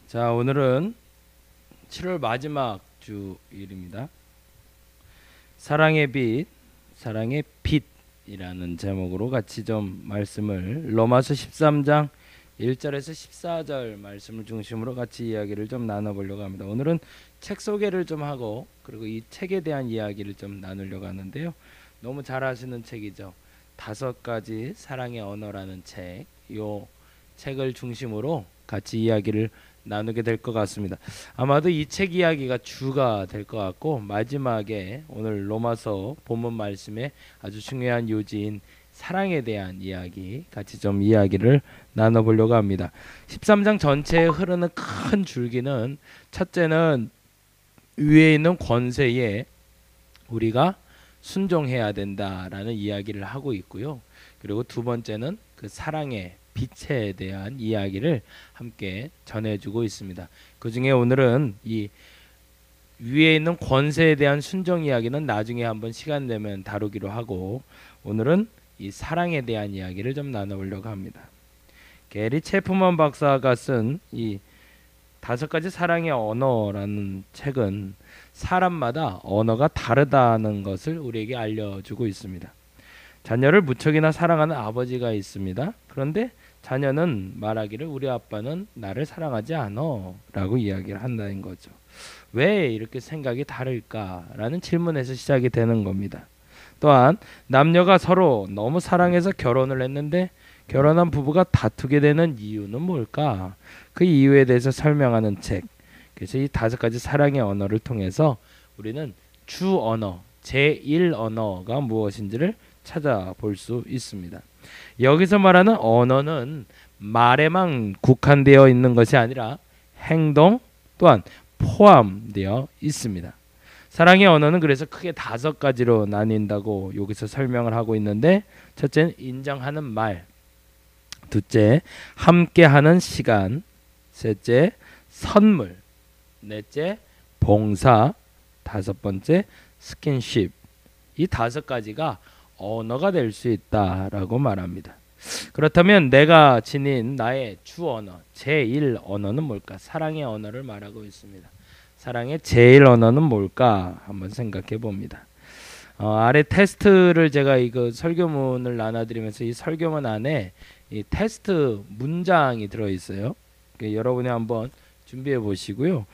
자, 오늘은 7월 마지막 주일입니다. 사랑의 빛, 사랑의 빛이라는 제목으로 같이 좀 말씀을 로마서 13장 1절에서 14절 말씀을 중심으로 같이 이야기를 좀 나눠보려고 합니다. 오늘은 책 소개를 좀 하고 그리고 이 책에 대한 이야기를 좀 나누려고 하는데요. 너무 잘 아시는 책이죠. 5가지 사랑의 언어라는 책. 요 책을 중심으로 같이 이야기를 나누게 될 것 같습니다. 아마도 이 책 이야기가 주가 될 것 같고 마지막에 오늘 로마서 본문 말씀에 아주 중요한 요지인 사랑에 대한 이야기 같이 좀 이야기를 나눠보려고 합니다. 13장 전체에 흐르는 큰 줄기는 첫째는 위에 있는 권세에 우리가 순종해야 된다라는 이야기를 하고 있고요. 그리고 두 번째는 그 사랑의 빛에 대한 이야기를 함께 전해주고 있습니다. 그 중에 오늘은 이 위에 있는 권세에 대한 순종 이야기는 나중에 한번 시간 되면 다루기로 하고 오늘은 이 사랑에 대한 이야기를 좀 나눠보려고 합니다. 게리 체프먼 박사가 쓴 이 5가지 사랑의 언어라는 책은 사람마다 언어가 다르다는 것을 우리에게 알려주고 있습니다. 자녀를 무척이나 사랑하는 아버지가 있습니다. 그런데 자녀는 말하기를 우리 아빠는 나를 사랑하지 않아 라고 이야기를 한다는 거죠. 왜 이렇게 생각이 다를까라는 질문에서 시작이 되는 겁니다. 또한 남녀가 서로 너무 사랑해서 결혼을 했는데 결혼한 부부가 다투게 되는 이유는 뭘까? 그 이유에 대해서 설명하는 책. 그래서 이 5가지 사랑의 언어를 통해서 우리는 주 언어, 제1 언어가 무엇인지를 찾아볼 수 있습니다. 여기서 말하는 언어는 말에만 국한되어 있는 것이 아니라 행동 또한 포함되어 있습니다. 사랑의 언어는 그래서 크게 5가지로 나뉜다고 여기서 설명을 하고 있는데 첫째는 인정하는 말, 둘째 함께하는 시간, 셋째 선물, 넷째 봉사, 5번째 스킨십. 이 5가지가 언어가 될 수 있다라고 말합니다. 그렇다면 내가 지닌 나의 주 언어, 제1 언어는 뭘까? 사랑의 언어를 말하고 있습니다. 사랑의 제1 언어는 뭘까? 한번 생각해 봅니다. 아래 테스트를 제가 이거 설교문을 나눠드리면서 이 설교문 안에 이 테스트 문장이 들어있어요. 여러분이 한번 준비해 보시고요.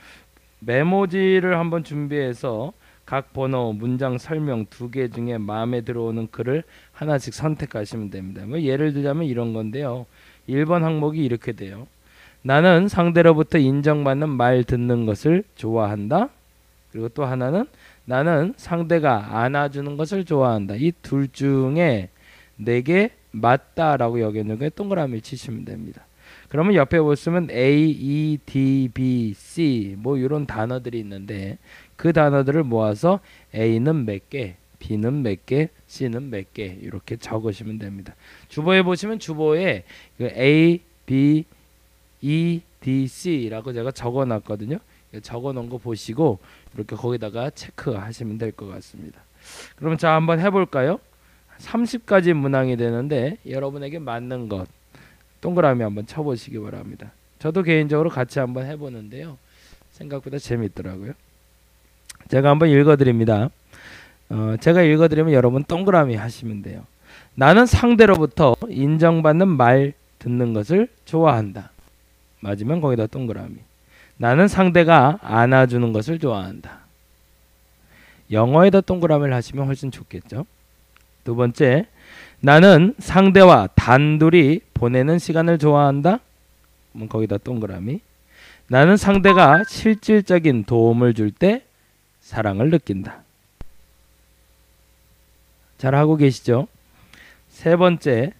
메모지를 한번 준비해서 각 번호, 문장 설명 2개 중에 마음에 들어오는 글을 하나씩 선택하시면 됩니다. 뭐 예를 들자면 이런 건데요. 1번 항목이 이렇게 돼요. 나는 상대로부터 인정받는 말 듣는 것을 좋아한다. 그리고 또 하나는 나는 상대가 안아주는 것을 좋아한다. 이 둘 중에 내게 맞다라고 여기는 거에 동그라미 치시면 됩니다. 그러면 옆에 보시면 A, E, D, B, C 뭐 이런 단어들이 있는데 그 단어들을 모아서 A는 몇 개, B는 몇 개, C는 몇 개 이렇게 적으시면 됩니다. 주보에 보시면 주보에 A, B, E, D, C라고 제가 적어놨거든요. 적어놓은 거 보시고 이렇게 거기다가 체크하시면 될 것 같습니다. 그럼 자 한번 해볼까요? 30가지 문항이 되는데 여러분에게 맞는 것 동그라미 한번 쳐보시기 바랍니다. 저도 개인적으로 같이 한번 해보는데요. 생각보다 재밌더라고요. 제가 한번 읽어드립니다. 제가 읽어드리면 여러분 동그라미 하시면 돼요. 나는 상대로부터 인정받는 말 듣는 것을 좋아한다. 맞으면 거기다 동그라미. 나는 상대가 안아주는 것을 좋아한다. 영어에다 동그라미를 하시면 훨씬 좋겠죠. 두 번째, 나는 상대와 단둘이 보내는 시간을 좋아한다. 그럼 거기다 동그라미. 나는 상대가 실질적인 도움을 줄 때 사랑을 느낀다. 잘하고 계시죠? 세 번째,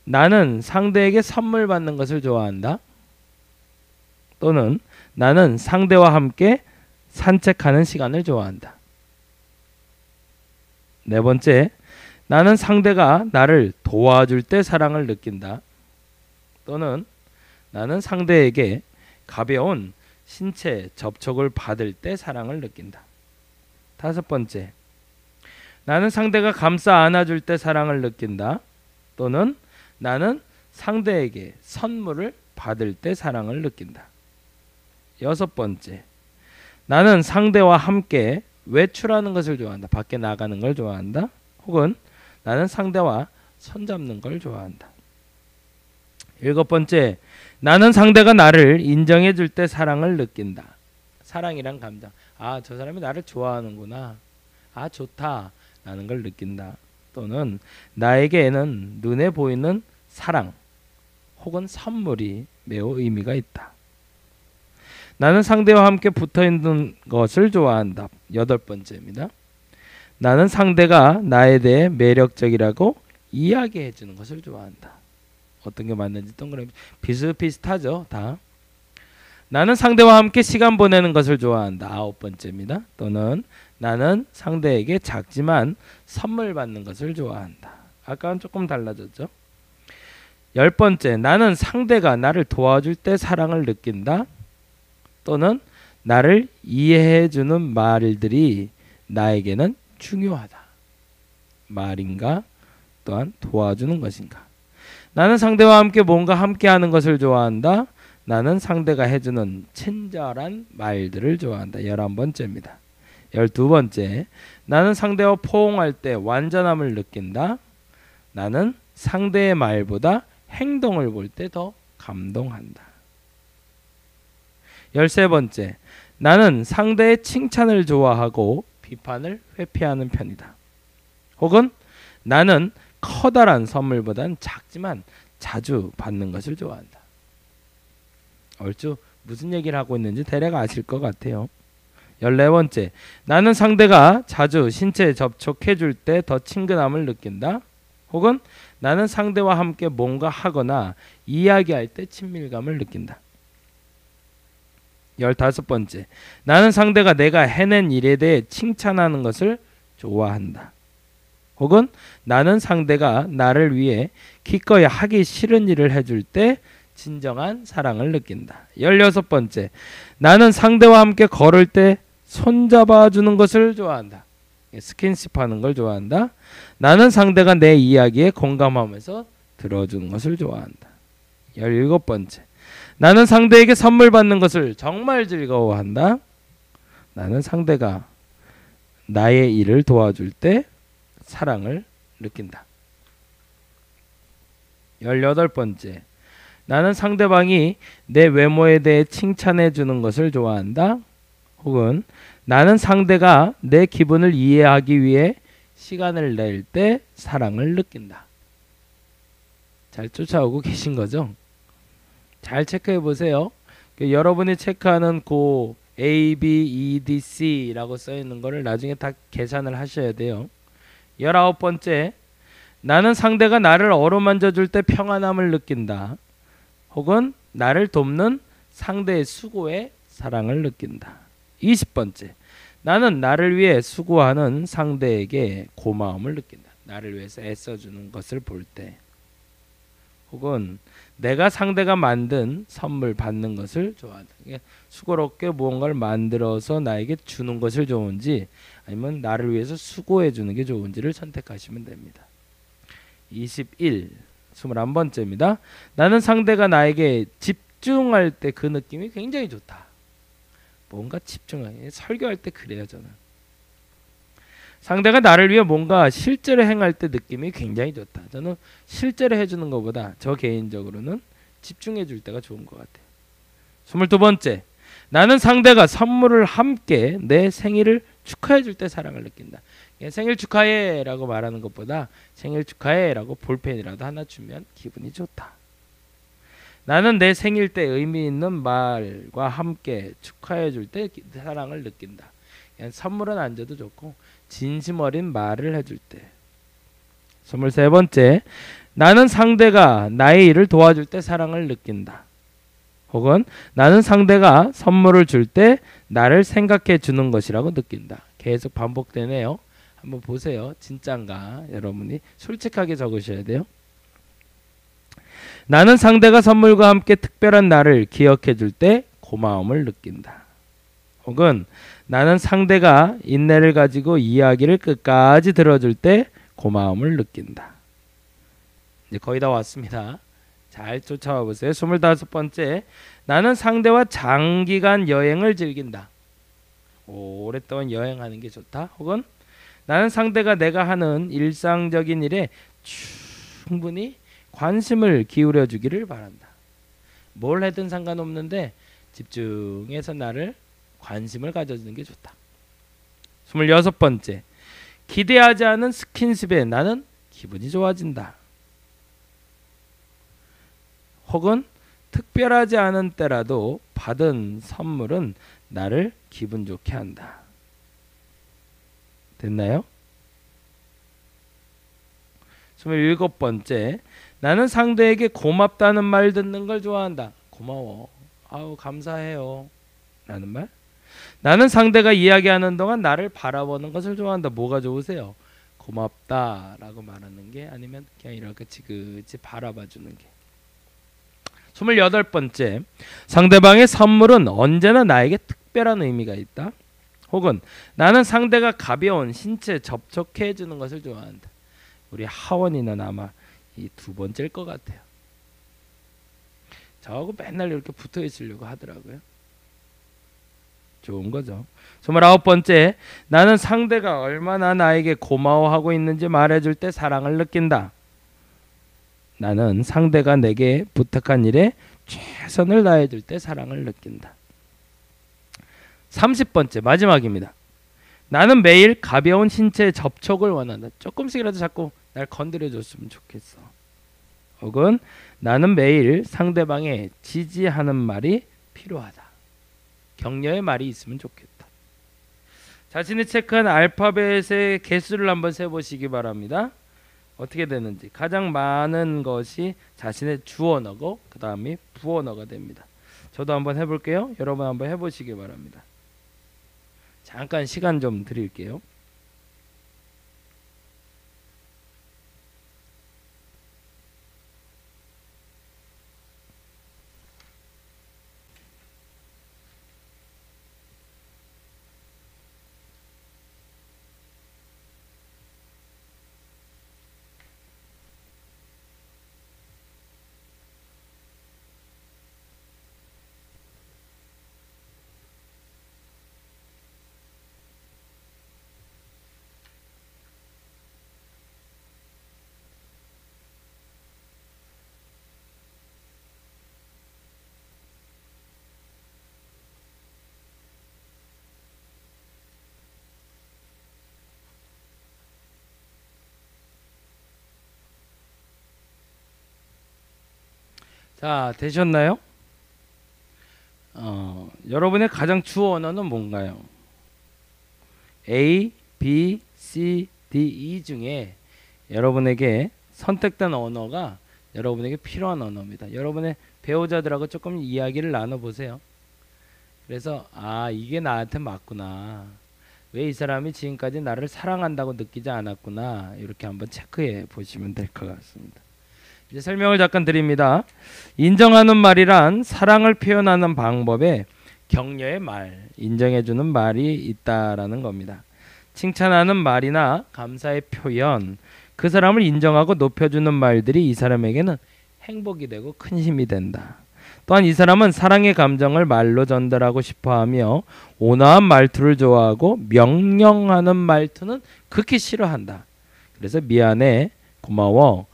나는 상대에게 선물 받는 것을 좋아한다. 또는 나는 상대와 함께 산책하는 시간을 좋아한다. 네 번째, 나는 상대가 나를 도와줄 때 사랑을 느낀다. 또는 나는 상대에게 가벼운 신체 접촉을 받을 때 사랑을 느낀다. 5번째, 나는 상대가 감싸 안아줄 때 사랑을 느낀다. 또는 나는 상대에게 선물을 받을 때 사랑을 느낀다. 여섯 번째, 나는 상대와 함께 외출하는 것을 좋아한다. 밖에 나가는 걸 좋아한다. 혹은 나는 상대와 손잡는 걸 좋아한다. 일곱 번째, 나는 상대가 나를 인정해 줄 때 사랑을 느낀다. 사랑이란 감정. 아, 저 사람이 나를 좋아하는구나. 아, 좋다. 라는 걸 느낀다. 또는 나에게는 눈에 보이는 사랑 혹은 선물이 매우 의미가 있다. 나는 상대와 함께 붙어 있는 것을 좋아한다. 여덟 번째입니다. 나는 상대가 나에 대해 매력적이라고 이야기해 주는 것을 좋아한다. 어떤 게 맞는지 동그라미 비슷비슷하죠. 다. 나는 상대와 함께 시간 보내는 것을 좋아한다. 아홉 번째입니다. 또는 나는 상대에게 작지만 선물 받는 것을 좋아한다. 아까는 조금 달라졌죠. 열 번째, 나는 상대가 나를 도와줄 때 사랑을 느낀다. 또는 나를 이해해 주는 말들이 나에게는 중요하다. 말인가 또한 도와주는 것인가. 나는 상대와 함께 뭔가 함께 하는 것을 좋아한다. 나는 상대가 해주는 친절한 말들을 좋아한다. 11번째입니다. 12번째, 나는 상대와 포옹할 때 완전함을 느낀다. 나는 상대의 말보다 행동을 볼 때 더 감동한다. 13번째, 나는 상대의 칭찬을 좋아하고 비판을 회피하는 편이다. 혹은 나는 커다란 선물보다는 작지만 자주 받는 것을 좋아한다. 얼추 무슨 얘기를 하고 있는지 대략 아실 것 같아요. 14번째, 나는 상대가 자주 신체에 접촉해 줄 때 더 친근함을 느낀다. 혹은 나는 상대와 함께 뭔가 하거나 이야기할 때 친밀감을 느낀다. 15번째, 나는 상대가 내가 해낸 일에 대해 칭찬하는 것을 좋아한다. 혹은 나는 상대가 나를 위해 기꺼이 하기 싫은 일을 해줄 때 진정한 사랑을 느낀다. 16번째, 나는 상대와 함께 걸을 때 손잡아 주는 것을 좋아한다. 스킨십 하는 걸 좋아한다. 나는 상대가 내 이야기에 공감하면서 들어주는 것을 좋아한다. 17번째, 나는 상대에게 선물 받는 것을 정말 즐거워한다. 나는 상대가 나의 일을 도와줄 때 사랑을 느낀다. 18번째, 나는 상대방이 내 외모에 대해 칭찬해 주는 것을 좋아한다. 혹은 나는 상대가 내 기분을 이해하기 위해 시간을 낼 때 사랑을 느낀다. 잘 쫓아오고 계신 거죠? 잘 체크해 보세요. 여러분이 체크하는 그 A, B, E, D, C라고 써 있는 거를 나중에 다 계산을 하셔야 돼요. 19번째, 나는 상대가 나를 어루만져 줄 때 평안함을 느낀다. 혹은 나를 돕는 상대의 수고에 사랑을 느낀다. 20번째, 나는 나를 위해 수고하는 상대에게 고마움을 느낀다. 나를 위해서 애써주는 것을 볼 때. 혹은 내가 상대가 만든 선물 받는 것을 좋아한다. 수고롭게 무언가를 만들어서 나에게 주는 것을 좋은지 아니면 나를 위해서 수고해 주는 게 좋은지를 선택하시면 됩니다. 21번째입니다. 나는 상대가 나에게 집중할 때 그 느낌이 굉장히 좋다. 뭔가 집중하게 설교할 때 그래요. 저는 상대가 나를 위해 뭔가 실제로 행할 때 느낌이 굉장히 좋다. 저는 실제로 해주는 것보다 저 개인적으로는 집중해 줄 때가 좋은 것 같아요. 22번째, 나는 상대가 선물을 함께 내 생일을 축하해 줄 때 사랑을 느낀다. 생일 축하해 라고 말하는 것보다 생일 축하해 라고 볼펜이라도 하나 주면 기분이 좋다. 나는 내 생일 때 의미 있는 말과 함께 축하해 줄 때 사랑을 느낀다. 선물은 안 줘도 좋고 진심 어린 말을 해줄 때. 23번째, 나는 상대가 나의 일을 도와줄 때 사랑을 느낀다. 혹은 나는 상대가 선물을 줄 때 나를 생각해 주는 것이라고 느낀다. 계속 반복되네요. 한번 보세요. 진짠가? 여러분이 솔직하게 적으셔야 돼요. 나는 상대가 선물과 함께 특별한 날을 기억해 줄 때 고마움을 느낀다. 혹은 나는 상대가 인내를 가지고 이야기를 끝까지 들어줄 때 고마움을 느낀다. 이제 거의 다 왔습니다. 잘 쫓아와 보세요. 25번째, 나는 상대와 장기간 여행을 즐긴다. 오랫동안 여행하는 게 좋다. 혹은 나는 상대가 내가 하는 일상적인 일에 충분히 관심을 기울여 주기를 바란다. 뭘 해든 상관없는데 집중해서 나를 관심을 가져주는 게 좋다. 26번째, 기대하지 않은 스킨십에 나는 기분이 좋아진다. 혹은 특별하지 않은 때라도 받은 선물은 나를 기분 좋게 한다. 됐나요? 27번째, 나는 상대에게 고맙다는 말 듣는 걸 좋아한다. 고마워. 아우 감사해요. 라는 말. 나는 상대가 이야기하는 동안 나를 바라보는 것을 좋아한다. 뭐가 좋으세요? 고맙다 라고 말하는 게, 아니면 그냥 이렇게 지그지 바라봐 주는 게. 28번째, 상대방의 선물은 언제나 나에게 특별한 의미가 있다. 혹은 나는 상대가 가벼운 신체 접촉해 주는 것을 좋아한다. 우리 하원이는 아마 이 두 번째일 것 같아요. 저하고 맨날 이렇게 붙어 있으려고 하더라고요. 좋은 거죠. 29번째, 나는 상대가 얼마나 나에게 고마워하고 있는지 말해줄 때 사랑을 느낀다. 나는 상대가 내게 부탁한 일에 최선을 다해줄 때 사랑을 느낀다. 30번째, 마지막입니다. 나는 매일 가벼운 신체 접촉을 원한다. 조금씩이라도 자꾸 날 건드려줬으면 좋겠어. 혹은 나는 매일 상대방의 지지하는 말이 필요하다. 격려의 말이 있으면 좋겠다. 자신이 체크한 알파벳의 개수를 한번 세보시기 바랍니다. 어떻게 되는지. 가장 많은 것이 자신의 주어어고 그 다음이 부어어가 됩니다. 저도 한번 해볼게요. 여러분 한번 해보시기 바랍니다. 잠깐 시간 좀 드릴게요. 자, 되셨나요? 여러분의 가장 주어 언어는 뭔가요? A, B, C, D, E 중에 여러분에게 선택된 언어가 여러분에게 필요한 언어입니다. 여러분의 배우자들하고 조금 이야기를 나눠보세요. 그래서 이게 나한테 맞구나. 왜 이 사람이 지금까지 나를 사랑한다고 느끼지 않았구나. 이렇게 한번 체크해 보시면 될 것 같습니다. 이제 설명을 잠깐 드립니다. 인정하는 말이란 사랑을 표현하는 방법에 격려의 말, 인정해주는 말이 있다라는 겁니다. 칭찬하는 말이나 감사의 표현, 그 사람을 인정하고 높여주는 말들이 이 사람에게는 행복이 되고 큰 힘이 된다. 또한 이 사람은 사랑의 감정을 말로 전달하고 싶어하며 온화한 말투를 좋아하고 명령하는 말투는 극히 싫어한다. 그래서 미안해, 고마워,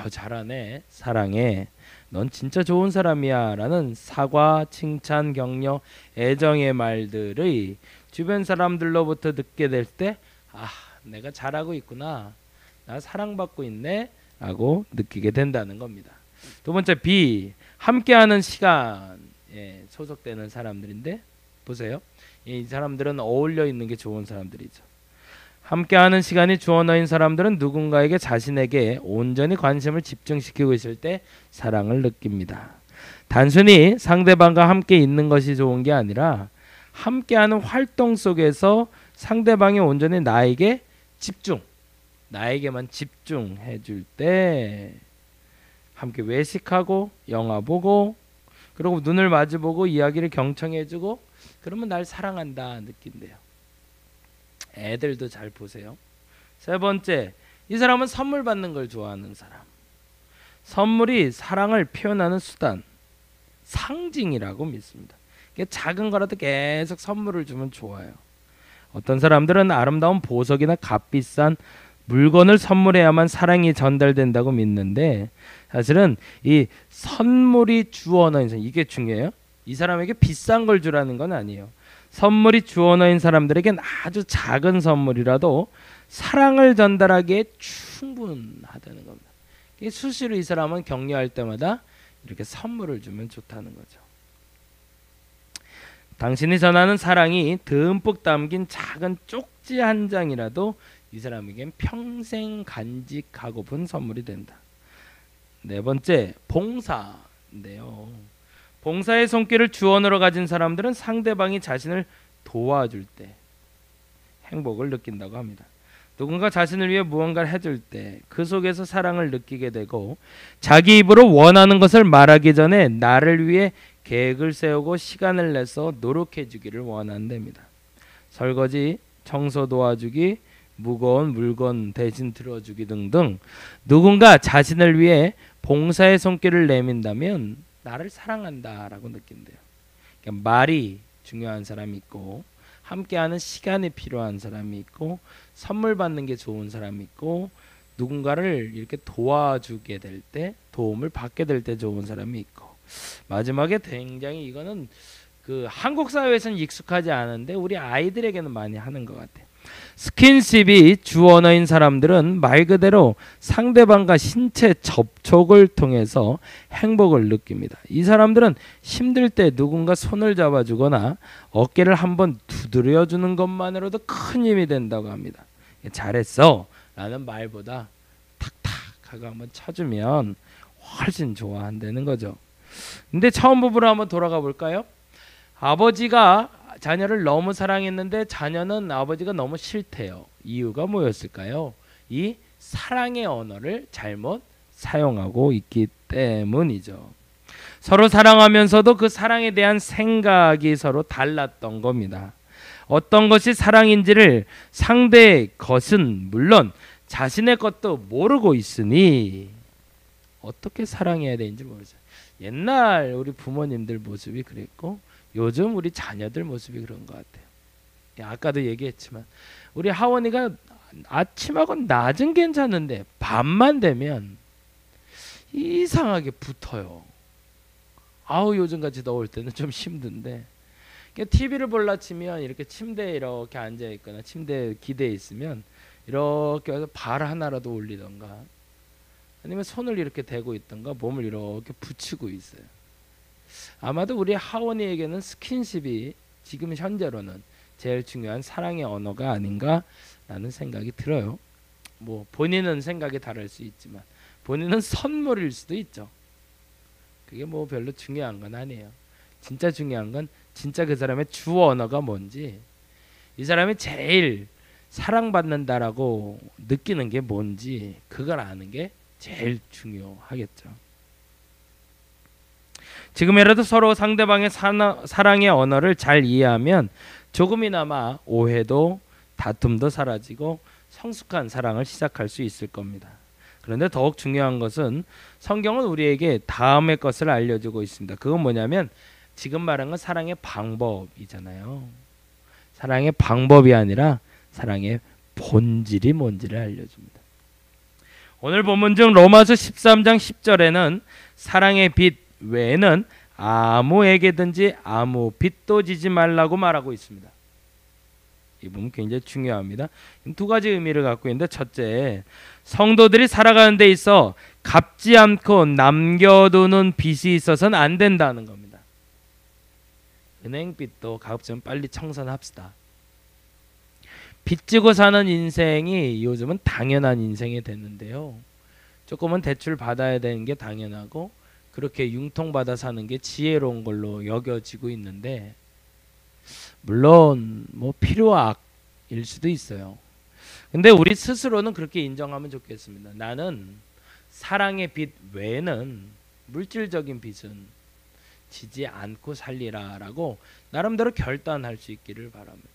잘하네, 사랑해, 넌 진짜 좋은 사람이야 라는 사과, 칭찬, 격려, 애정의 말들의 주변 사람들로부터 듣게 될 때 내가 잘하고 있구나, 나 사랑받고 있네 라고 느끼게 된다는 겁니다. 두 번째, B, 함께하는 시간에 소속되는 사람들인데 보세요. 이 사람들은 어울려 있는 게 좋은 사람들이죠. 함께하는 시간이 주어너인 사람들은 누군가에게 자신에게 온전히 관심을 집중시키고 있을 때 사랑을 느낍니다. 단순히 상대방과 함께 있는 것이 좋은 게 아니라 함께하는 활동 속에서 상대방이 온전히 나에게 나에게만 집중해 줄 때 함께 외식하고 영화 보고 그리고 눈을 마주보고 이야기를 경청해주고 그러면 날 사랑한다 느낀대요. 애들도 잘 보세요. 세 번째, 이 사람은 선물 받는 걸 좋아하는 사람. 선물이 사랑을 표현하는 수단, 상징이라고 믿습니다. 작은 거라도 계속 선물을 주면 좋아요. 어떤 사람들은 아름다운 보석이나 값비싼 물건을 선물해야만 사랑이 전달된다고 믿는데, 사실은 이 선물이 주어너인 사람, 이게 중요해요. 이 사람에게 비싼 걸 주라는 건 아니에요. 선물이 주어너인 사람들에겐 아주 작은 선물이라도 사랑을 전달하기에 충분하다는 겁니다. 수시로 이 사람은 격려할 때마다 이렇게 선물을 주면 좋다는 거죠. 당신이 전하는 사랑이 듬뿍 담긴 작은 쪽지 한 장이라도 이 사람에겐 평생 간직하고픈 선물이 된다. 네 번째, 봉사인데요. 봉사의 손길을 주원으로 가진 사람들은 상대방이 자신을 도와줄 때 행복을 느낀다고 합니다. 누군가 자신을 위해 무언가를 해줄 때 그 속에서 사랑을 느끼게 되고, 자기 입으로 원하는 것을 말하기 전에 나를 위해 계획을 세우고 시간을 내서 노력해 주기를 원한답니다. 설거지, 청소 도와주기, 무거운 물건 대신 들어주기 등등 누군가 자신을 위해 봉사의 손길을 내민다면 나를 사랑한다라고 느낀대요. 그러니까 말이 중요한 사람이 있고, 함께하는 시간이 필요한 사람이 있고, 선물 받는 게 좋은 사람이 있고, 누군가를 이렇게 도와주게 될 때, 도움을 받게 될 때 좋은 사람이 있고, 마지막에 굉장히 이거는 그 한국 사회에서는 익숙하지 않은데 우리 아이들에게는 많이 하는 것 같아요. 스킨십이 주 언어인 사람들은 말 그대로 상대방과 신체 접촉을 통해서 행복을 느낍니다. 이 사람들은 힘들 때 누군가 손을 잡아주거나 어깨를 한번 두드려 주는 것만으로도 큰 힘이 된다고 합니다. 잘했어 라는 말보다 탁탁 하고 한번 쳐주면 훨씬 좋아한다는 거죠. 근데 처음 부부로 한번 돌아가 볼까요? 아버지가 자녀를 너무 사랑했는데 자녀는 아버지가 너무 싫대요. 이유가 뭐였을까요? 이 사랑의 언어를 잘못 사용하고 있기 때문이죠. 서로 사랑하면서도 그 사랑에 대한 생각이 서로 달랐던 겁니다. 어떤 것이 사랑인지를 상대의 것은 물론 자신의 것도 모르고 있으니 어떻게 사랑해야 되는지 모르죠. 옛날 우리 부모님들 모습이 그랬고 요즘 우리 자녀들 모습이 그런 것 같아요. 아까도 얘기했지만 우리 하원이가 아침하고 낮은 괜찮은데 밤만 되면 이상하게 붙어요. 아우 요즘같이 더울 때는 좀 힘든데 TV를 볼라 치면 이렇게 침대에 이렇게 앉아 있거나 침대 기대에 있으면 이렇게 해서 발 하나라도 올리던가 아니면 손을 이렇게 대고 있던가 몸을 이렇게 붙이고 있어요. 아마도 우리 하원이에게는 스킨십이 지금 현재로는 제일 중요한 사랑의 언어가 아닌가라는 생각이 들어요. 뭐 본인은 생각이 다를 수 있지만 본인은 선물일 수도 있죠. 그게 뭐 별로 중요한 건 아니에요. 진짜 중요한 건 진짜 그 사람의 주 언어가 뭔지, 이 사람이 제일 사랑받는다라고 느끼는 게 뭔지 그걸 아는 게 제일 중요하겠죠. 지금이라도 서로 상대방의 사랑의 언어를 잘 이해하면 조금이나마 오해도 다툼도 사라지고 성숙한 사랑을 시작할 수 있을 겁니다. 그런데 더욱 중요한 것은 성경은 우리에게 다음의 것을 알려주고 있습니다. 그건 뭐냐면 지금 말한 건 사랑의 방법이잖아요. 사랑의 방법이 아니라 사랑의 본질이 뭔지를 알려줍니다. 오늘 본문 중 로마서 13장 10절에는 사랑의 빛 외에는 아무에게든지 아무 빚도 지지 말라고 말하고 있습니다. 이 부분 굉장히 중요합니다. 두 가지 의미를 갖고 있는데, 첫째, 성도들이 살아가는 데 있어 갚지 않고 남겨두는 빚이 있어서는 안 된다는 겁니다. 은행빚도 가급적 빨리 청산합시다. 빚지고 사는 인생이 요즘은 당연한 인생이 됐는데요. 조금은 대출 받아야 되는 게 당연하고 그렇게 융통받아 사는 게 지혜로운 걸로 여겨지고 있는데, 물론 뭐 필요악일 수도 있어요. 근데 우리 스스로는 그렇게 인정하면 좋겠습니다. 나는 사랑의 빚 외에는 물질적인 빚은 지지 않고 살리라 라고 나름대로 결단할 수 있기를 바랍니다.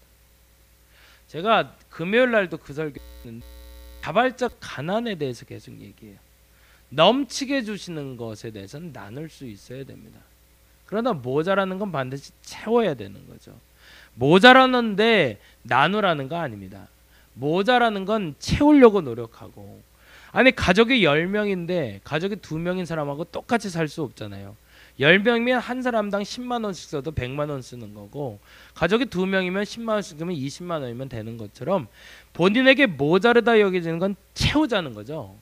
제가 금요일 날도 그 설교했는데 자발적 가난에 대해서 계속 얘기해요. 넘치게 주시는 것에 대해서는 나눌 수 있어야 됩니다. 그러나 모자라는 건 반드시 채워야 되는 거죠. 모자라는데 나누라는 거 아닙니다. 모자라는 건 채우려고 노력하고, 아니 가족이 10명인데 가족이 2명인 사람하고 똑같이 살 수 없잖아요. 10명이면 한 사람당 10만 원씩 써도 100만 원 쓰는 거고, 가족이 2명이면 10만 원씩 쓰면 20만 원이면 되는 것처럼 본인에게 모자르다 여겨지는 건 채우자는 거죠.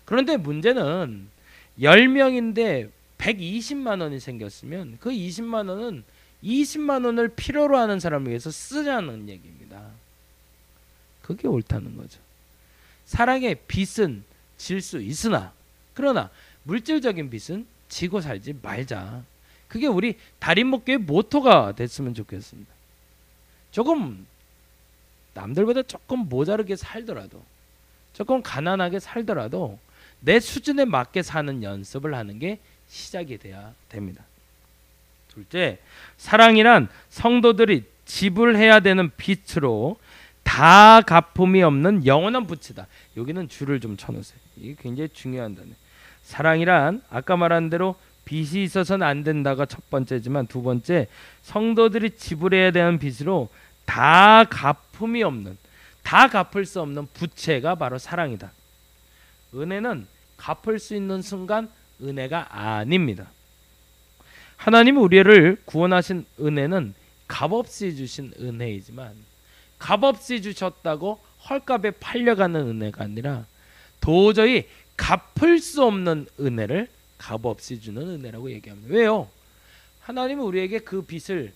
그런데 문제는 10명인데 120만 원이 생겼으면 그 20만 원은 20만 원을 필요로 하는 사람을 위해서 쓰자는 얘기입니다. 그게 옳다는 거죠. 사랑의 빚은 질 수 있으나, 그러나 물질적인 빚은 지고 살지 말자. 그게 우리 달인목교의 모토가 됐으면 좋겠습니다. 조금 남들보다 조금 모자르게 살더라도, 조금 가난하게 살더라도 내 수준에 맞게 사는 연습을 하는 게 시작이 돼야 됩니다. 둘째, 사랑이란 성도들이 지불해야 되는 빚으로 다 갚음이 없는 영원한 부채다. 여기는 줄을 좀 쳐놓으세요. 이게 굉장히 중요한 단어. 사랑이란 아까 말한 대로 빚이 있어서는 안 된다가 첫 번째지만, 두 번째, 성도들이 지불해야 되는 빚으로 다 갚음이 없는, 다 갚을 수 없는 부채가 바로 사랑이다. 은혜는 갚을 수 있는 순간 은혜가 아닙니다. 하나님이 우리를 구원하신 은혜는 값없이 주신 은혜이지만, 값없이 주셨다고 헐값에 팔려가는 은혜가 아니라 도저히 갚을 수 없는 은혜를 값없이 주는 은혜라고 얘기합니다. 왜요? 하나님은 우리에게 그 빚을,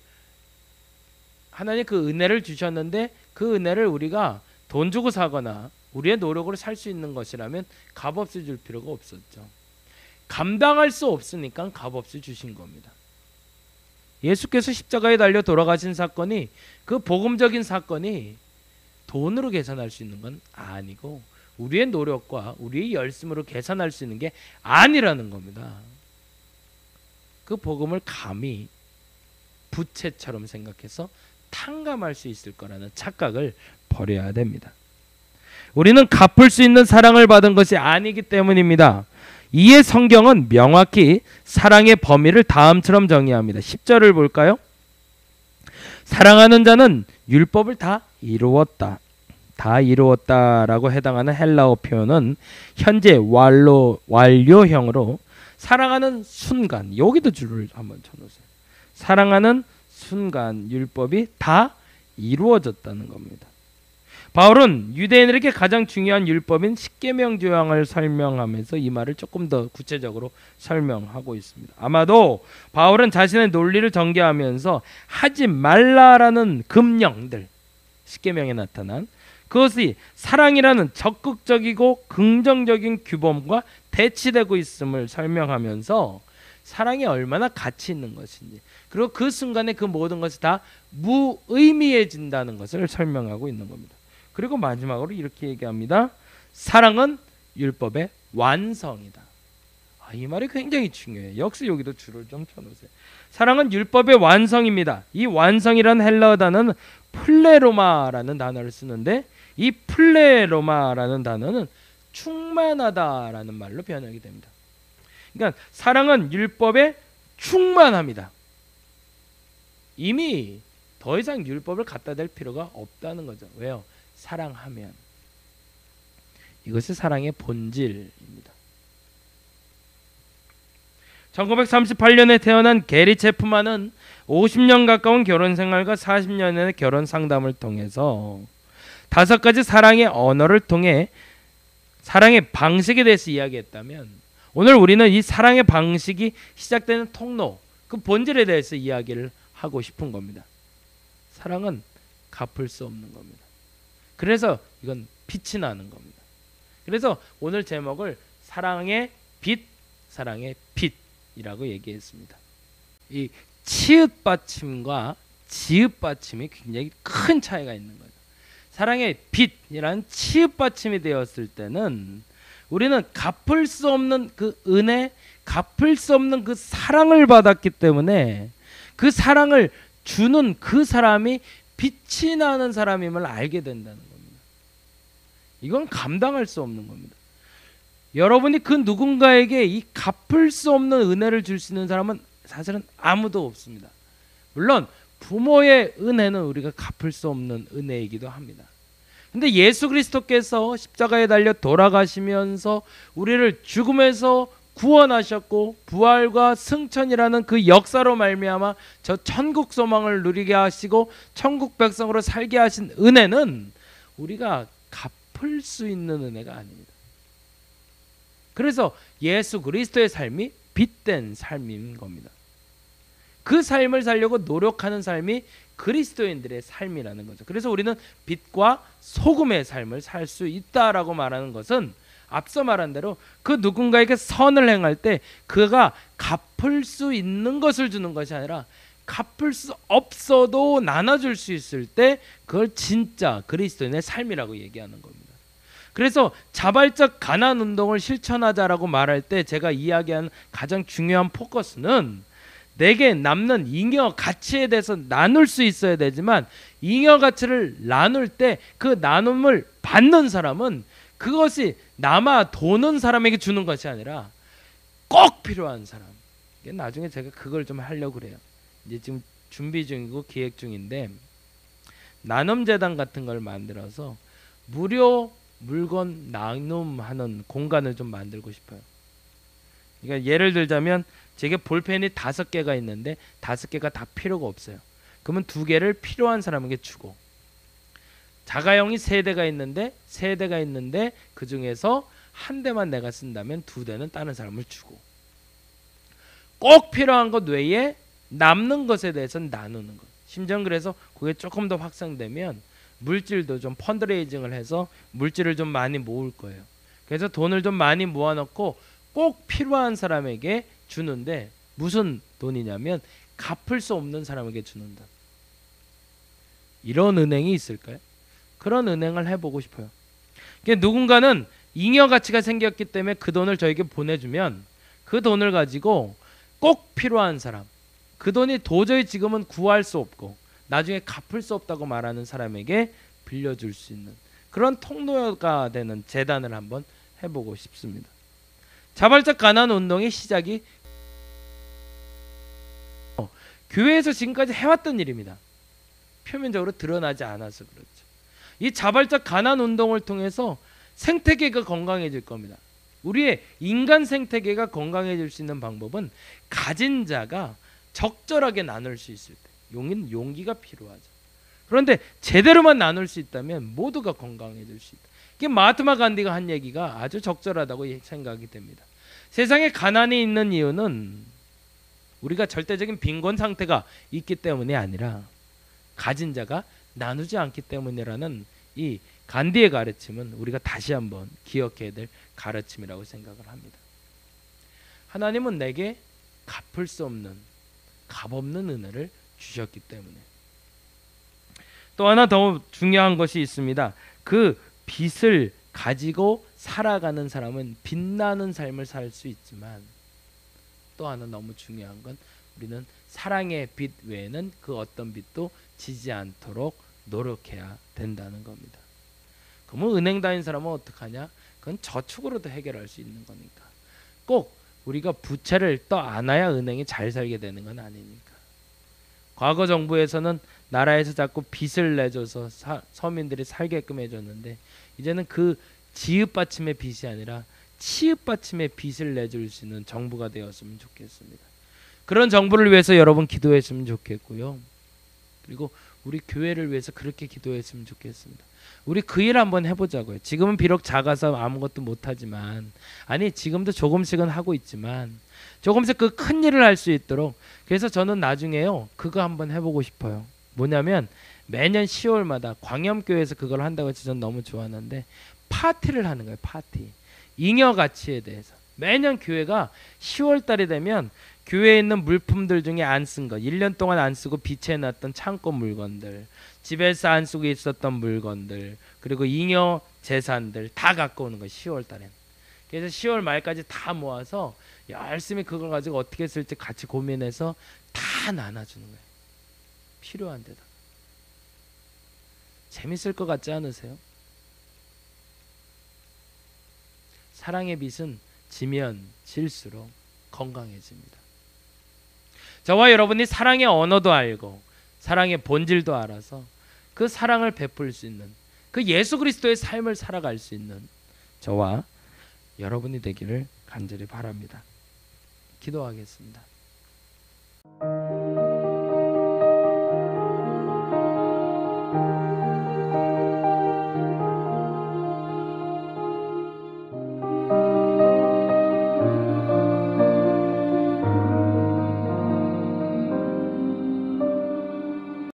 하나님 그 은혜를 주셨는데 그 은혜를 우리가 돈 주고 사거나 우리의 노력으로 살 수 있는 것이라면 값없이 줄 필요가 없었죠. 감당할 수 없으니까 값없이 주신 겁니다. 예수께서 십자가에 달려 돌아가신 사건이, 그 복음적인 사건이 돈으로 계산할 수 있는 건 아니고 우리의 노력과 우리의 열심으로 계산할 수 있는 게 아니라는 겁니다. 그 복음을 감히 부채처럼 생각해서 탕감할 수 있을 거라는 착각을 버려야 됩니다. 우리는 갚을 수 있는 사랑을 받은 것이 아니기 때문입니다. 이에 성경은 명확히 사랑의 범위를 다음처럼 정의합니다. 10절을 볼까요? 사랑하는 자는 율법을 다 이루었다. 다 이루었다라고 해당하는 헬라어 표현은 현재 완료형으로 사랑하는 순간, 여기도 줄을 한번 쳐놓으세요. 사랑하는 순간 율법이 다 이루어졌다는 겁니다. 바울은 유대인들에게 가장 중요한 율법인 십계명 조항을 설명하면서 이 말을 조금 더 구체적으로 설명하고 있습니다. 아마도 바울은 자신의 논리를 전개하면서 하지 말라라는 금령들, 십계명에 나타난 그것이 사랑이라는 적극적이고 긍정적인 규범과 대치되고 있음을 설명하면서 사랑이 얼마나 가치 있는 것인지, 그리고 그 순간에 그 모든 것이 다 무의미해진다는 것을 설명하고 있는 겁니다. 그리고 마지막으로 이렇게 얘기합니다. 사랑은 율법의 완성이다. 이 말이 굉장히 중요해요. 역시 여기도 줄을 좀 쳐놓으세요. 사랑은 율법의 완성입니다. 이 완성이라는 헬라어 단어는 플레로마라는 단어를 쓰는데, 이 플레로마라는 단어는 충만하다라는 말로 변하게 됩니다. 그러니까 사랑은 율법에 충만합니다. 이미 더 이상 율법을 갖다 댈 필요가 없다는 거죠. 왜요? 사랑하면. 이것이 사랑의 본질입니다. 1938년에 태어난 게리 체프만은 50년 가까운 결혼 생활과 40년의 결혼 상담을 통해서 5가지 사랑의 언어를 통해 사랑의 방식에 대해서 이야기했다면, 오늘 우리는 이 사랑의 방식이 시작되는 통로, 그 본질에 대해서 이야기를 하고 싶은 겁니다. 사랑은 갚을 수 없는 겁니다. 그래서 이건 빛이 나는 겁니다. 그래서 오늘 제목을 사랑의 빛, 사랑의 빛이라고 얘기했습니다. 이 치읓 받침과 지읒 받침이 굉장히 큰 차이가 있는 거예요. 사랑의 빛이라는 치읓 받침이 되었을 때는 우리는 갚을 수 없는 그 은혜, 갚을 수 없는 그 사랑을 받았기 때문에 그 사랑을 주는 그 사람이 빛이 나는 사람임을 알게 된다는 겁니다. 이건 감당할 수 없는 겁니다. 여러분이 그 누군가에게 이 갚을 수 없는 은혜를 줄 수 있는 사람은 사실은 아무도 없습니다. 물론 부모의 은혜는 우리가 갚을 수 없는 은혜이기도 합니다. 근데 예수 그리스도께서 십자가에 달려 돌아가시면서 우리를 죽음에서 구원하셨고 부활과 승천이라는 그 역사로 말미암아 저 천국 소망을 누리게 하시고 천국 백성으로 살게 하신 은혜는 우리가 갚을 수 있는 은혜가 아닙니다. 그래서 예수 그리스도의 삶이 빚된 삶인 겁니다. 그 삶을 살려고 노력하는 삶이 그리스도인들의 삶이라는 거죠. 그래서 우리는 빛과 소금의 삶을 살 수 있다라고 말하는 것은 앞서 말한 대로 그 누군가에게 선을 행할 때 그가 갚을 수 있는 것을 주는 것이 아니라 갚을 수 없어도 나눠줄 수 있을 때 그걸 진짜 그리스도인의 삶이라고 얘기하는 겁니다. 그래서 자발적 가난 운동을 실천하자라고 말할 때 제가 이야기한 가장 중요한 포커스는 내게 남는 잉여 가치에 대해서 나눌 수 있어야 되지만 잉여 가치를 나눌 때 그 나눔을 받는 사람은 그것이 남아 도는 사람에게 주는 것이 아니라 꼭 필요한 사람. 나중에 제가 그걸 좀 하려고 그래요. 이제 지금 준비 중이고 기획 중인데 나눔재단 같은 걸 만들어서 무료 물건 나눔하는 공간을 좀 만들고 싶어요. 그러니까 예를 들자면 제게 볼펜이 5개가 있는데 5개가 다 필요가 없어요. 그러면 2개를 필요한 사람에게 주고, 자가용이 3대가 있는데 그 중에서 1대만 내가 쓴다면 2대는 다른 사람을 주고, 꼭 필요한 것 외에 남는 것에 대해서는 나누는 것. 심지어 그래서 그게 조금 더 확산되면 물질도 좀 펀드레이징을 해서 물질을 좀 많이 모을 거예요. 그래서 돈을 좀 많이 모아놓고 꼭 필요한 사람에게 주는데, 무슨 돈이냐면 갚을 수 없는 사람에게 주는 돈. 이런 은행이 있을까요? 그런 은행을 해보고 싶어요. 누군가는 잉여 가치가 생겼기 때문에 그 돈을 저에게 보내주면 그 돈을 가지고 꼭 필요한 사람, 그 돈이 도저히 지금은 구할 수 없고 나중에 갚을 수 없다고 말하는 사람에게 빌려줄 수 있는 그런 통로가 되는 재단을 한번 해보고 싶습니다. 자발적 가난 운동의 시작이 교회에서 지금까지 해왔던 일입니다. 표면적으로 드러나지 않아서 그렇죠. 이 자발적 가난 운동을 통해서 생태계가 건강해질 겁니다. 우리의 인간 생태계가 건강해질 수 있는 방법은 가진 자가 적절하게 나눌 수 있을 때, 용기가 필요하죠. 그런데 제대로만 나눌 수 있다면 모두가 건강해질 수 있다. 이게 마하트마 간디가 한 얘기가 아주 적절하다고 생각이 됩니다. 세상에 가난이 있는 이유는 우리가 절대적인 빈곤 상태가 있기 때문이 아니라 가진 자가 나누지 않기 때문이라는 이 간디의 가르침은 우리가 다시 한번 기억해야 될 가르침이라고 생각을 합니다. 하나님은 내게 갚을 수 없는 값없는 은혜를 주셨기 때문에. 또 하나 더 중요한 것이 있습니다. 그 빚을 가지고 살아가는 사람은 빛나는 삶을 살 수 있지만, 또 하나 너무 중요한 건 우리는 사랑의 빛 외에는 그 어떤 빛도 지지 않도록 노력해야 된다는 겁니다. 그러면 은행 다닌 사람은 어떡하냐? 그건 저축으로도 해결할 수 있는 거니까. 꼭 우리가 부채를 떠 안아야 은행이 잘 살게 되는 건 아니니까. 과거 정부에서는 나라에서 자꾸 빚을 내줘서 서민들이 살게끔 해줬는데, 이제는 그 지읒받침의 빚이 아니라 치읒받침의 빚을 내줄 수 있는 정부가 되었으면 좋겠습니다. 그런 정부를 위해서 여러분 기도했으면 좋겠고요. 그리고 우리 교회를 위해서 그렇게 기도했으면 좋겠습니다. 우리 그 일 한번 해보자고요. 지금은 비록 작아서 아무것도 못하지만, 아니 지금도 조금씩은 하고 있지만 조금씩 그 큰 일을 할 수 있도록. 그래서 저는 나중에요 그거 한번 해보고 싶어요. 뭐냐면 매년 10월마다 광염교회에서 그걸 한다고 해서 저는 너무 좋아하는데, 파티를 하는 거예요. 파티. 잉여 가치에 대해서. 매년 교회가 10월 달이 되면 교회에 있는 물품들 중에 안 쓴 거, 1년 동안 안 쓰고 비치해놨던 창고 물건들, 집에서 안 쓰고 있었던 물건들, 그리고 잉여 재산들 다 갖고 오는 거예요. 10월 달엔. 그래서 10월 말까지 다 모아서 열심히 그걸 가지고 어떻게 쓸지 같이 고민해서 다 나눠주는 거예요. 필요한 데다. 재밌을 것 같지 않으세요? 사랑의 빛은 지면 질수록 건강해집니다. 저와 여러분이 사랑의 언어도 알고 사랑의 본질도 알아서 그 사랑을 베풀 수 있는, 그 예수 그리스도의 삶을 살아갈 수 있는 저와 여러분이 되기를 간절히 바랍니다. 기도하겠습니다.